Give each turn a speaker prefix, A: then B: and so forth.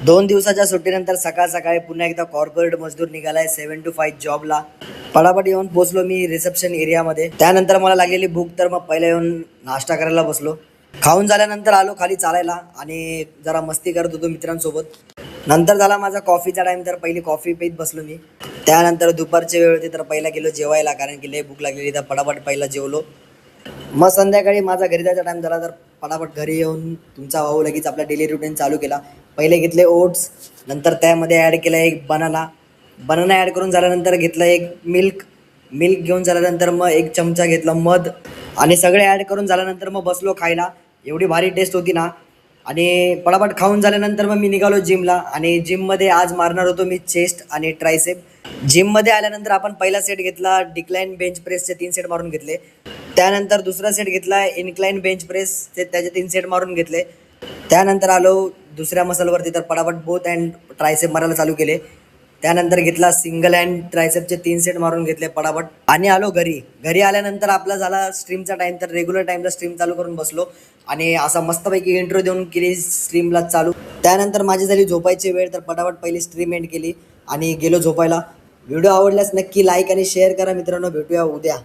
A: 2 दिवसाच्या सुट्टीनंतर सकाळ सकाळी पुन्हा एकदा कॉर्पोरेट मजदूर निघालाय 7 to 5 जॉबला. पटापट येऊन पोचलो मी रिसेप्शन एरियामध्ये. त्यानंतर मला लागलेली भूक, तर मग पहिला येऊन नाश्ता करायला बसलो. खाऊन झाल्यानंतर आलो खाली चालायला आणि जरा मस्ती करत होतो मित्रांसोबत. नंतर झाला माझा कॉफीचा टाईम, तर पहिली कॉफी पीत बसलो मी. त्यानंतर दुपारची वेळ होती, तर पहिला गेलो जेवायला, कारण की लय भूक लागलेली. तर पटापट पहिला जेवलो. मग संध्याकाळी माझा घरी जायचा टाईम झाला, तर पटापट घरी येऊन तुमचा भाऊ लगेच आपला डेली रुटीन चालू केला. पहिले घेतले ओट्स, नंतर त्यामध्ये ॲड केला एक बनाना ॲड करून झाल्यानंतर घेतलं एक मिल्क घेऊन झाल्यानंतर मग एक चमचा घेतला मध, आणि सगळे ॲड करून झाल्यानंतर मग बसलो खायला. एवढी भारी टेस्ट होती ना. आणि पटापट खाऊन झाल्यानंतर मग मी निघालो जिमला, आणि जिममध्ये आज मारणार होतो मी चेस्ट आणि ट्रायसेप. जिममध्ये आल्यानंतर आपण पहिला सेट घेतला डिक्लाइन बेंच प्रेसचे 3 सेट मारून घेतले. त्यानंतर दुसरा सेट घेतला इन्क्लाइन बेंच प्रेसचे, त्याचे 3 सेट मारून घेतले. त्यानंतर आलो दुसऱ्या मसलवरती, तर पटापट बोथ अँड ट्रायसेप मारायला चालू केले. त्यानंतर घेतला सिंगल अँड ट्रायसेपचे 3 सेट मारून घेतले पटापट, आणि आलो घरी आल्यानंतर आपला झाला स्ट्रीमचा टाईम. तर रेग्युलर टाईमला स्ट्रीम चालू करून बसलो, आणि असा मस्तपैकी इंट्रो देऊन केली स्ट्रीमला चालू. त्यानंतर माझी झाली झोपायची वेळ, तर पटापट पहिली स्ट्रीम एंड केली आणि गेलो झोपायला. व्हिडिओ आवडल्यास नक्की लाईक आणि शेअर करा मित्रांनो. भेटूया उद्या.